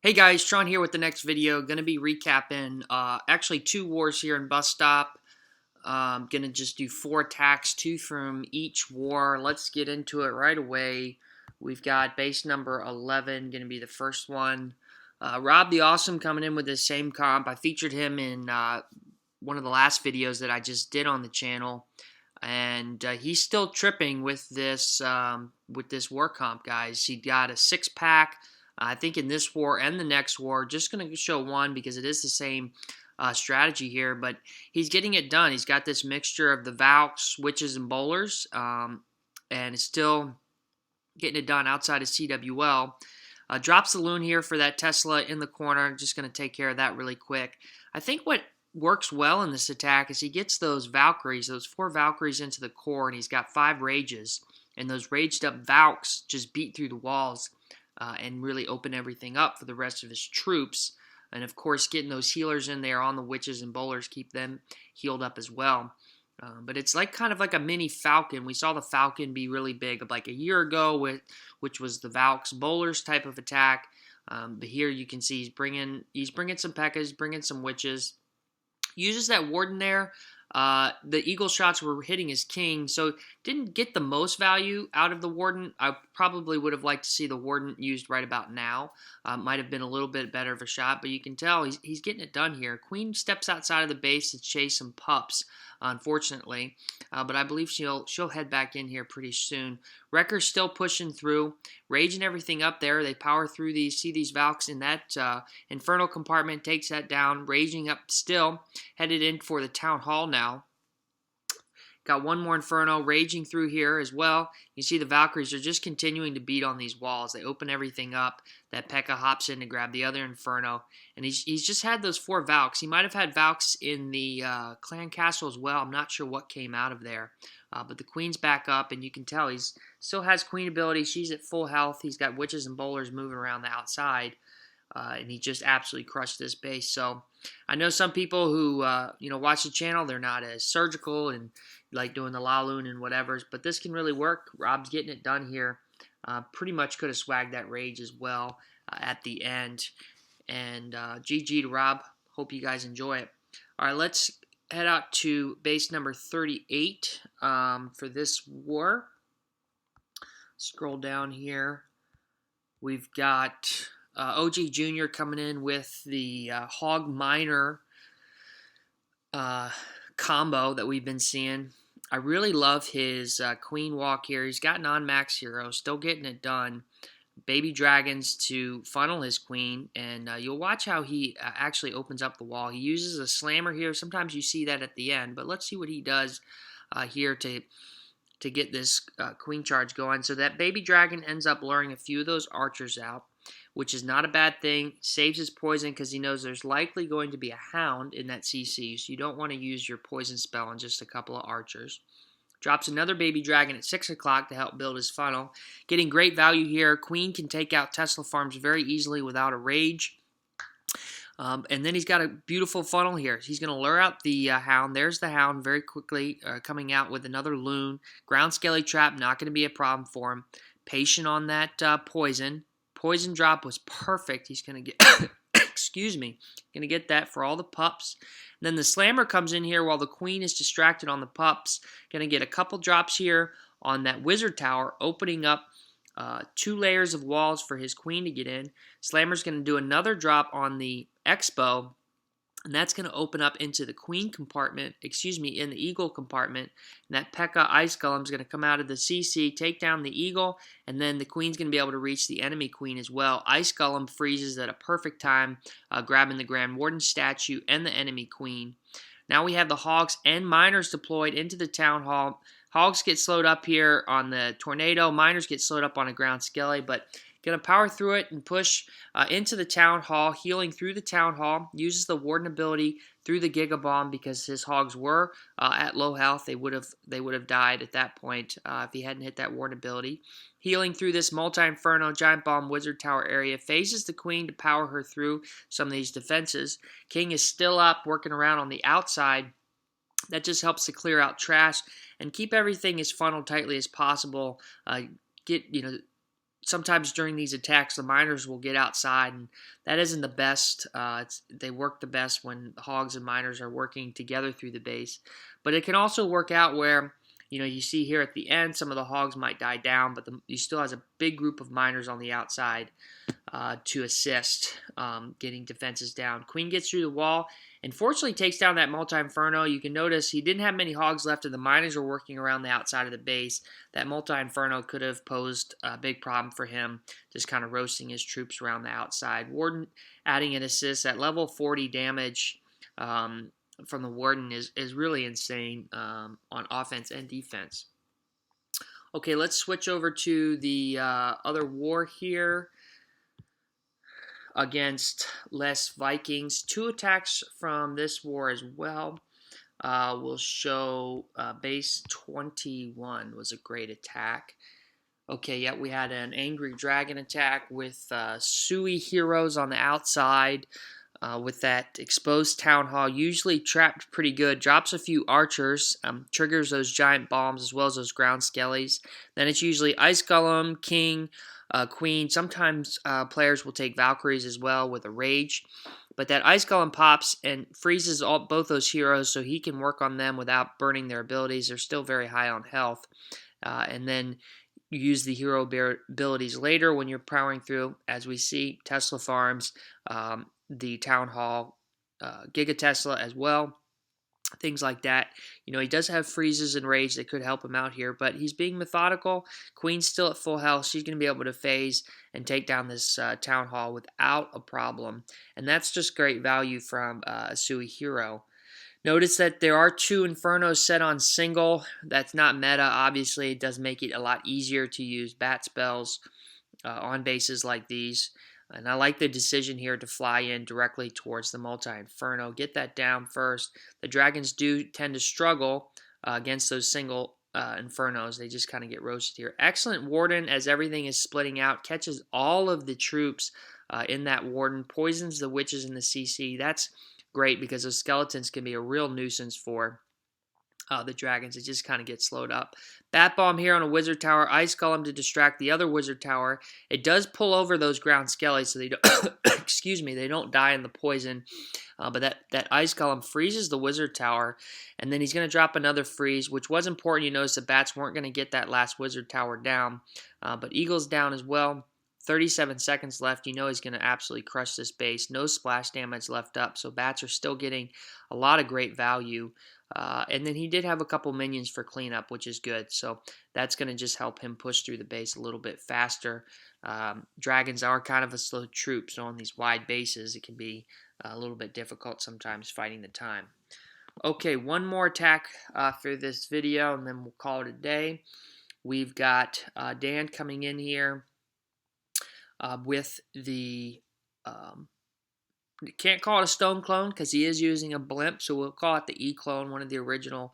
Hey guys, Sean here with the next video. Going to be recapping actually two wars here in Bus Stop. Going to just do 4 attacks, 2 from each war. Let's get into it right away. We've got base number 11, going to be the first one. Rob the Awesome coming in with the same comp. I featured him in one of the last videos that I just did on the channel. And he's still tripping with this war comp, guys. He got a 6-pack. I think in this war and the next war, just going to show one because it is the same strategy here, but he's getting it done. He's got this mixture of the Valks, Witches, and Bowlers, and it's still getting it done outside of CWL. Drops the Loon here for that Tesla in the corner. Just going to take care of that really quick. I think what works well in this attack is he gets those Valkyries, those 4 Valkyries into the core, and he's got 5 Rages, and those raged up Valks just beat through the walls. And really open everything up for the rest of his troops. And of course, getting those healers in there on the Witches and Bowlers, keep them healed up as well. But it's like kind of like a mini Falcon. We saw the Falcon be really big like a year ago, which was the Valks Bowlers type of attack. But here you can see he's bringing some P.E.K.K.A.s, bringing some Witches. Uses that Warden there. The Eagle shots were hitting his king, so didn't get the most value out of the Warden. I probably would have liked to see the Warden used right about now. Might have been a little bit better of a shot, but you can tell he's getting it done here. Queen steps outside of the base to chase some pups, unfortunately, but I believe she'll head back in here pretty soon. Wrecker's still pushing through, raging everything up there. They power through these, see these Valks in that Infernal compartment, takes that down, raging up still, headed in for the Town Hall now. Got one more Inferno raging through here as well. You see the Valkyries are just continuing to beat on these walls. They open everything up. That P.E.K.K.A. hops in to grab the other Inferno. And he's just had those 4 Valks. He might have had Valks in the Clan Castle as well. I'm not sure what came out of there. But the Queen's back up, and you can tell he still has Queen ability. She's at full health. He's got Witches and Bowlers moving around the outside. And he just absolutely crushed this base. So I know some people who watch the channel, they're not as surgical and like doing the Laloon and whatever, but this can really work. Rob's getting it done here. Pretty much could have swagged that Rage as well at the end. And GG to Rob. Hope you guys enjoy it. All right, let's head out to base number 38 for this war. Scroll down here. We've got OG Jr. coming in with the Hog Miner combo that we've been seeing. I really love his Queen Walk here. He's got non-max heroes, still getting it done. Baby Dragons to funnel his Queen, and you'll watch how he actually opens up the wall. He uses a Slammer here. Sometimes you see that at the end, but let's see what he does here to get this Queen charge going. So that Baby Dragon ends up luring a few of those archers out, which is not a bad thing. Saves his poison because he knows there's likely going to be a Hound in that CC, so you don't want to use your poison spell on just a couple of archers. Drops another Baby Dragon at 6 o'clock to help build his funnel. Getting great value here. Queen can take out Tesla farms very easily without a Rage. And then he's got a beautiful funnel here. He's going to lure out the Hound. There's the Hound very quickly coming out with another Loon. Ground Skelly Trap, not going to be a problem for him. Patient on that poison. Poison drop was perfect. He's going to get, excuse me, going to get that for all the pups. And then the Slammer comes in here while the Queen is distracted on the pups. Going to get a couple drops here on that Wizard Tower, opening up 2 layers of walls for his Queen to get in. Slammer's going to do another drop on the Expo, and that's going to open up into the Queen compartment, in the Eagle compartment. And that P.E.K.K.A. Ice Golem is going to come out of the CC, take down the Eagle, and then the Queen's going to be able to reach the enemy Queen as well. Ice Golem freezes at a perfect time, grabbing the Grand Warden statue and the enemy Queen. Now we have the Hogs and Miners deployed into the Town Hall. Hogs get slowed up here on the Tornado. Miners get slowed up on a Ground Skelly, but going to power through it and push into the Town Hall, healing through the Town Hall. Uses the Warden ability through the Giga Bomb because his Hogs were at low health. They would have died at that point if he hadn't hit that Warden ability. Healing through this Multi-Inferno, Giant Bomb, Wizard Tower area. Phases the Queen to power her through some of these defenses. King is still up, working around on the outside. That just helps to clear out trash and keep everything as funneled tightly as possible. sometimes during these attacks, the miners will get outside, and that isn't the best. They work the best when hogs and miners are working together through the base. But it can also work out where, you see here at the end, some of the hogs might die down, but you still has a big group of miners on the outside to assist getting defenses down. Queen gets through the wall and fortunately takes down that multi-inferno. You can notice he didn't have many hogs left, and the miners were working around the outside of the base. That multi-inferno could have posed a big problem for him, just kind of roasting his troops around the outside. Warden adding an assist at level 40 damage from the Warden is really insane on offense and defense. Okay, let's switch over to the other war here against Les Vikings. 2 attacks from this war as well. We'll show base 21 was a great attack. Okay, yeah, we had an Angry Dragon attack with Sui heroes on the outside with that exposed Town Hall, usually trapped pretty good. Drops a few archers, triggers those giant bombs as well as those ground skellies. Then it's usually Ice Golem, King, Queen. Sometimes players will take Valkyries as well with a Rage. But that Ice Golem pops and freezes both those heroes so he can work on them without burning their abilities. They're still very high on health. And then you use the hero abilities later when you're powering through, as we see, Tesla Farms, the Town Hall, Giga Tesla as well. Things like that. He does have freezes and rage that could help him out here, but he's being methodical. Queen's still at full health. She's going to be able to phase and take down this Town Hall without a problem, and that's just great value from a Sui hero. Notice that there are 2 Infernos set on single. That's not meta, obviously. It does make it a lot easier to use bat spells on bases like these. And I like the decision here to fly in directly towards the multi-inferno. Get that down first. The dragons do tend to struggle against those single infernos. They just kind of get roasted here. Excellent Warden as everything is splitting out. Catches all of the troops in that Warden. Poisons the witches in the CC. That's great because those skeletons can be a real nuisance for the dragons. It just kind of gets slowed up. Bat Bomb here on a Wizard Tower. Ice Golem to distract the other Wizard Tower. It does pull over those ground skellies so they don't, excuse me, they don't die in the poison. But that Ice Golem freezes the Wizard Tower, and then he's going to drop another freeze, which was important. You notice the bats weren't going to get that last Wizard Tower down. But Eagle's down as well. 37 seconds left. He's going to absolutely crush this base. No splash damage left up, so bats are still getting a lot of great value. And then he did have a couple minions for cleanup, which is good. So that's going to just help him push through the base a little bit faster. Dragons are kind of a slow troop, so on these wide bases, it can be a little bit difficult sometimes fighting the time. Okay, one more attack for this video, and then we'll call it a day. We've got Dan coming in here with the... can't call it a stone clone because he is using a blimp, so we'll call it the E-clone, one of the original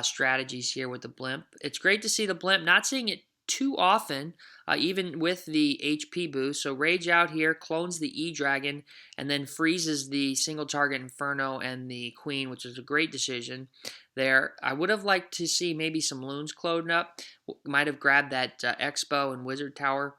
strategies here with the blimp. It's great to see the blimp, not seeing it too often, even with the HP boost. So Rage out here, clones the E-Dragon, and then freezes the single target Inferno and the Queen, which is a great decision there. I would have liked to see maybe some Loons cloned up. Might have grabbed that Expo and Wizard Tower.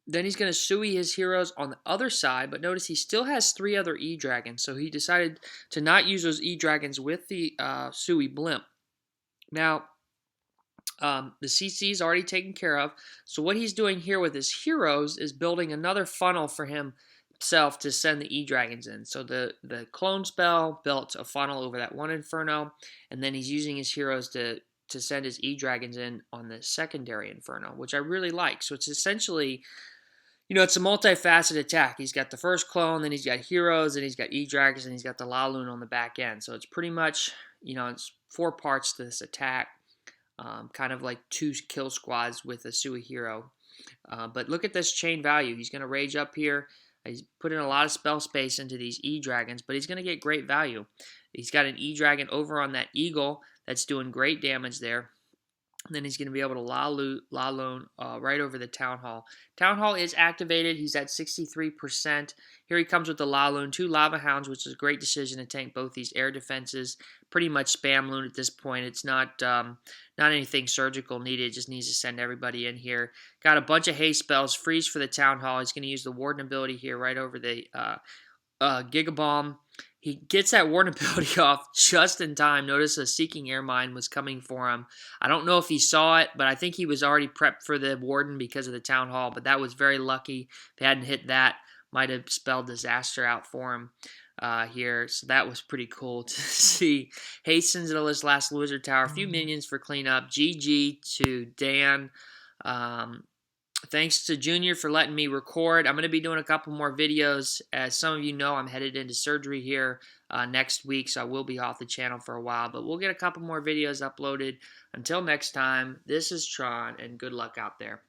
Then he's going to Sui his heroes on the other side, but notice he still has 3 other E-Dragons, so he decided to not use those E-Dragons with the Sui blimp. Now, the CC is already taken care of, so what he's doing here with his heroes is building another funnel for himself to send the E-Dragons in. So the clone spell built a funnel over that one Inferno, and then he's using his heroes to send his E-Dragons in on the secondary Inferno, which I really like. So it's essentially... it's a multifaceted attack. He's got the first clone, then he's got heroes, and he's got E-Dragons, and he's got the Laloon on the back end. So it's pretty much, it's 4 parts to this attack. Kind of like 2 kill squads with a Sui hero. But look at this chain value. He's going to rage up here. He's putting a lot of spell space into these E-Dragons, but he's going to get great value. He's got an E-Dragon over on that Eagle that's doing great damage there. And then he's going to be able to La Lone right over the Town Hall. Town Hall is activated. He's at 63%. Here he comes with the La Loon, 2 Lava Hounds, which is a great decision to tank both these air defenses. Pretty much spam Loon at this point. It's not anything surgical needed. It just needs to send everybody in here. Got a bunch of haste spells. Freeze for the Town Hall. He's going to use the Warden ability here right over the Giga Bomb. He gets that Warden ability off just in time. Notice a Seeking Air Mine was coming for him. I don't know if he saw it, but I think he was already prepped for the Warden because of the Town Hall, but that was very lucky. If he hadn't hit that, might have spelled disaster out for him here. So that was pretty cool to see. Hastens at his last Wizard Tower. A few minions for cleanup. GG to Dan. Thanks to Junior for letting me record. I'm going to be doing a couple more videos. As some of you know, I'm headed into surgery here next week, so I will be off the channel for a while. But we'll get a couple more videos uploaded. Until next time, this is Tron, and good luck out there.